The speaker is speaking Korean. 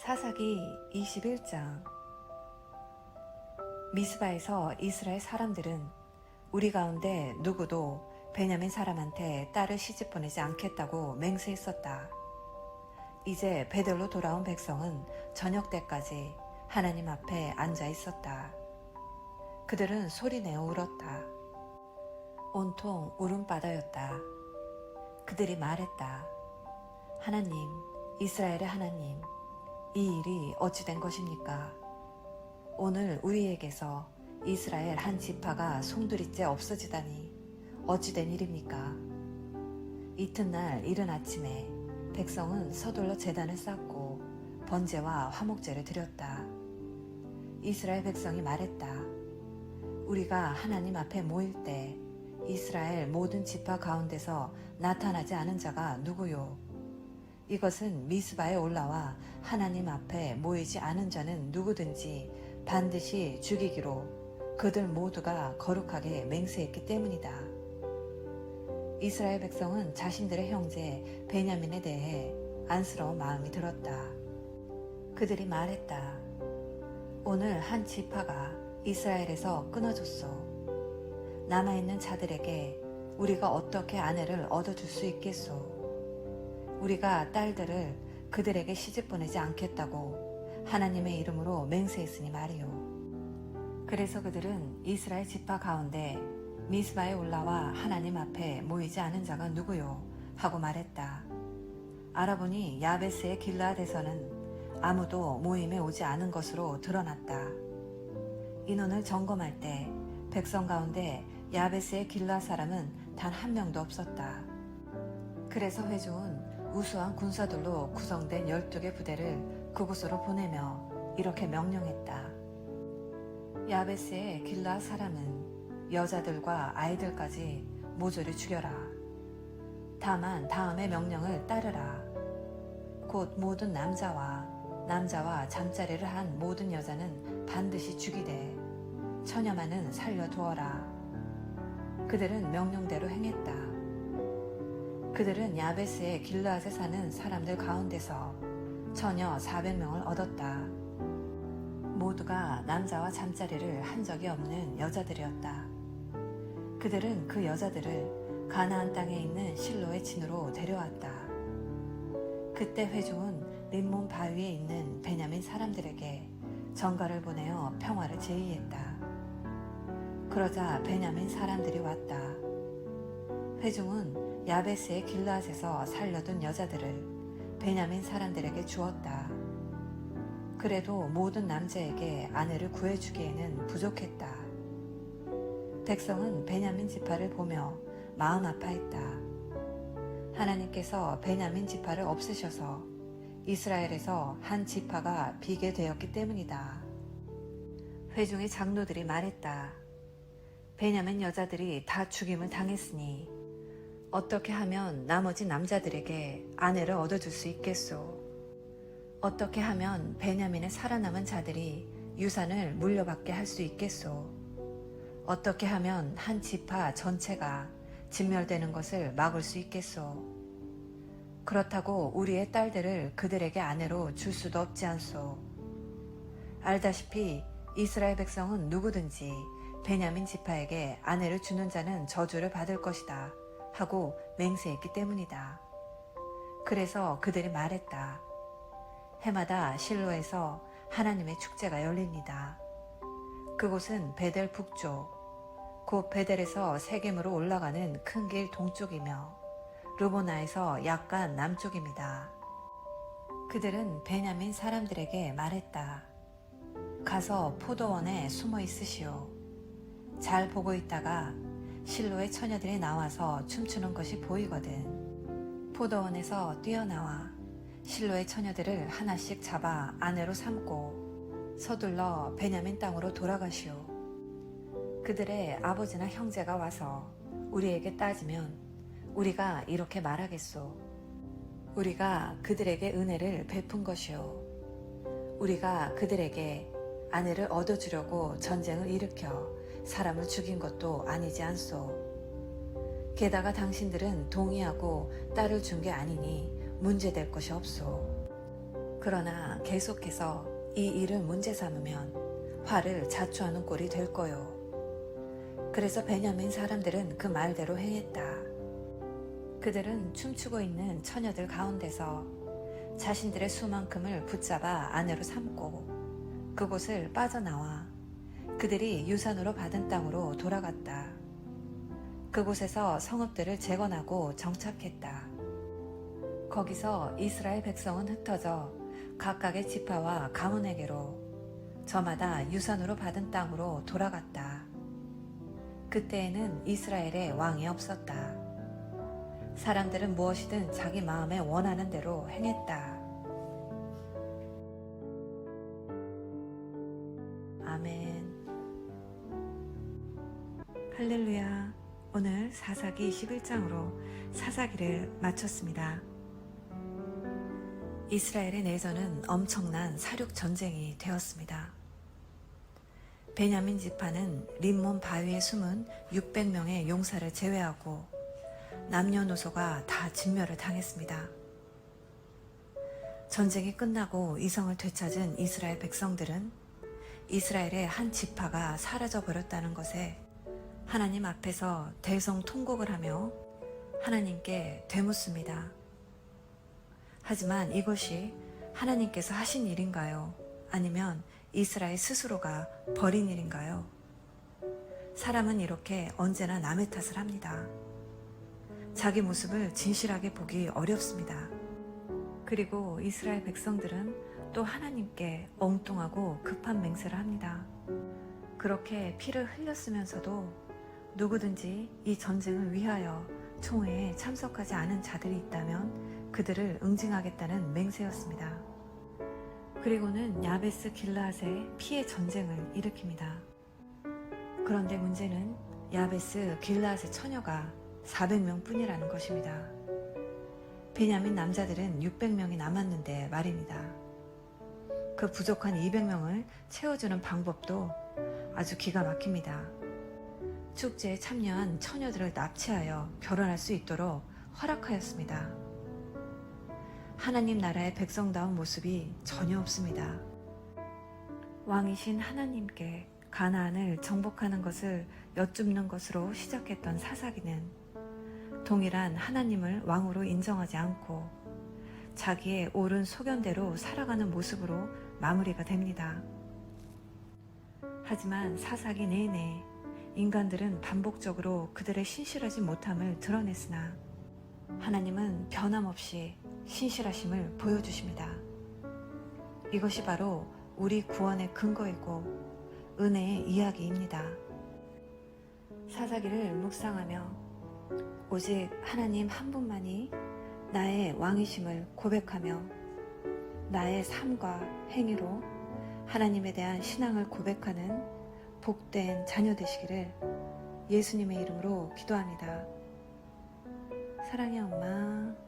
사사기 21장. 미스바에서 이스라엘 사람들은 우리 가운데 누구도 베냐민 사람한테 딸을 시집 보내지 않겠다고 맹세했었다. 이제 베들로 돌아온 백성은 저녁 때까지 하나님 앞에 앉아 있었다. 그들은 소리내어 울었다. 온통 울음바다였다. 그들이 말했다. 하나님, 이스라엘의 하나님, 이 일이 어찌 된 것입니까? 오늘 우리에게서 이스라엘 한 지파가 송두리째 없어지다니 어찌 된 일입니까? 이튿날 이른 아침에 백성은 서둘러 제단을 쌓고 번제와 화목제를 드렸다. 이스라엘 백성이 말했다. 우리가 하나님 앞에 모일 때 이스라엘 모든 지파 가운데서 나타나지 않은 자가 누구요? 이것은 미스바에 올라와 하나님 앞에 모이지 않은 자는 누구든지 반드시 죽이기로 그들 모두가 거룩하게 맹세했기 때문이다. 이스라엘 백성은 자신들의 형제 베냐민에 대해 안쓰러운 마음이 들었다. 그들이 말했다. 오늘 한 지파가 이스라엘에서 끊어졌소. 남아있는 자들에게 우리가 어떻게 아내를 얻어줄 수 있겠소? 우리가 딸들을 그들에게 시집 보내지 않겠다고 하나님의 이름으로 맹세했으니 말이요. 그래서 그들은 이스라엘 지파 가운데 미스바에 올라와 하나님 앞에 모이지 않은 자가 누구요? 하고 말했다. 알아보니 야베스의 길르앗에서는 아무도 모임에 오지 않은 것으로 드러났다. 인원을 점검할 때 백성 가운데 야베스의 길르앗 사람은 단 한 명도 없었다. 그래서 회중은 우수한 군사들로 구성된 12개 부대를 그곳으로 보내며 이렇게 명령했다. 야베스의 길르앗 사람은 여자들과 아이들까지 모조리 죽여라. 다만 다음의 명령을 따르라. 곧 모든 남자와 잠자리를 한 모든 여자는 반드시 죽이되 처녀만은 살려두어라. 그들은 명령대로 행했다. 그들은 야베스의 길르앗에 사는 사람들 가운데서 처녀 400명을 얻었다. 모두가 남자와 잠자리를 한 적이 없는 여자들이었다. 그들은 그 여자들을 가나안 땅에 있는 실로의 진으로 데려왔다. 그때 회중은 림몬 바위에 있는 베냐민 사람들에게 전가를 보내어 평화를 제의했다. 그러자 베냐민 사람들이 왔다. 회중은 야베스의 길르앗에서 살려둔 여자들을 베냐민 사람들에게 주었다. 그래도 모든 남자에게 아내를 구해주기에는 부족했다. 백성은 베냐민 지파를 보며 마음 아파했다. 하나님께서 베냐민 지파를 없애셔서 이스라엘에서 한 지파가 비게 되었기 때문이다. 회중의 장로들이 말했다. 베냐민 여자들이 다 죽임을 당했으니 어떻게 하면 나머지 남자들에게 아내를 얻어줄 수 있겠소? 어떻게 하면 베냐민의 살아남은 자들이 유산을 물려받게 할 수 있겠소? 어떻게 하면 한 지파 전체가 진멸되는 것을 막을 수 있겠소? 그렇다고 우리의 딸들을 그들에게 아내로 줄 수도 없지 않소? 알다시피 이스라엘 백성은 누구든지 베냐민 지파에게 아내를 주는 자는 저주를 받을 것이다 하고 맹세했기 때문이다. 그래서 그들이 말했다. 해마다 실로에서 하나님의 축제가 열립니다. 그곳은 베델 북쪽, 곧 베델에서 세겜으로 올라가는 큰 길 동쪽이며 르보나에서 약간 남쪽입니다. 그들은 베냐민 사람들에게 말했다. 가서 포도원에 숨어 있으시오. 잘 보고 있다가 실로의 처녀들이 나와서 춤추는 것이 보이거든. 포도원에서 뛰어나와 실로의 처녀들을 하나씩 잡아 아내로 삼고 서둘러 베냐민 땅으로 돌아가시오. 그들의 아버지나 형제가 와서 우리에게 따지면 우리가 이렇게 말하겠소. 우리가 그들에게 은혜를 베푼 것이오. 우리가 그들에게 아내를 얻어주려고 전쟁을 일으켜 사람을 죽인 것도 아니지 않소. 게다가 당신들은 동의하고 딸을 준 게 아니니 문제될 것이 없소. 그러나 계속해서 이 일을 문제 삼으면 화를 자초하는 꼴이 될 거요. 그래서 베냐민 사람들은 그 말대로 행했다. 그들은 춤추고 있는 처녀들 가운데서 자신들의 수만큼을 붙잡아 아내로 삼고 그곳을 빠져나와 그들이 유산으로 받은 땅으로 돌아갔다. 그곳에서 성읍들을 재건하고 정착했다. 거기서 이스라엘 백성은 흩어져 각각의 지파와 가문에게로 저마다 유산으로 받은 땅으로 돌아갔다. 그때에는 이스라엘에 왕이 없었다. 사람들은 무엇이든 자기 마음에 원하는 대로 행했다. 아멘. 할렐루야. 오늘 사사기 21장으로 사사기를 마쳤습니다. 이스라엘의 내전은 엄청난 사륙 전쟁이 되었습니다. 베냐민 지파는 림몬 바위에 숨은 600명의 용사를 제외하고 남녀노소가 다 진멸을 당했습니다. 전쟁이 끝나고 이성을 되찾은 이스라엘 백성들은 이스라엘의 한 지파가 사라져 버렸다는 것에 하나님 앞에서 대성통곡을 하며 하나님께 되묻습니다. 하지만 이것이 하나님께서 하신 일인가요? 아니면 이스라엘 스스로가 벌인 일인가요? 사람은 이렇게 언제나 남의 탓을 합니다. 자기 모습을 진실하게 보기 어렵습니다. 그리고 이스라엘 백성들은 또 하나님께 엉뚱하고 급한 맹세를 합니다. 그렇게 피를 흘렸으면서도 누구든지 이 전쟁을 위하여 총회에 참석하지 않은 자들이 있다면 그들을 응징하겠다는 맹세였습니다. 그리고는 야베스 길르앗에 피해 전쟁을 일으킵니다. 그런데 문제는 야베스 길르앗의 처녀가 400명 뿐이라는 것입니다. 베냐민 남자들은 600명이 남았는데 말입니다. 그 부족한 200명을 채워주는 방법도 아주 기가 막힙니다. 축제에 참여한 처녀들을 납치하여 결혼할 수 있도록 허락하였습니다. 하나님 나라의 백성다운 모습이 전혀 없습니다. 왕이신 하나님께 가나안을 정복하는 것을 여쭙는 것으로 시작했던 사사기는 동일한 하나님을 왕으로 인정하지 않고 자기의 옳은 소견대로 살아가는 모습으로 마무리가 됩니다. 하지만 사사기 내내 인간들은 반복적으로 그들의 신실하지 못함을 드러냈으나 하나님은 변함없이 신실하심을 보여주십니다. 이것이 바로 우리 구원의 근거이고 은혜의 이야기입니다. 사사기를 묵상하며 오직 하나님 한 분만이 나의 왕이심을 고백하며 나의 삶과 행위로 하나님에 대한 신앙을 고백하는 복된 자녀 되시기를 예수님의 이름으로 기도합니다. 사랑의 엄마.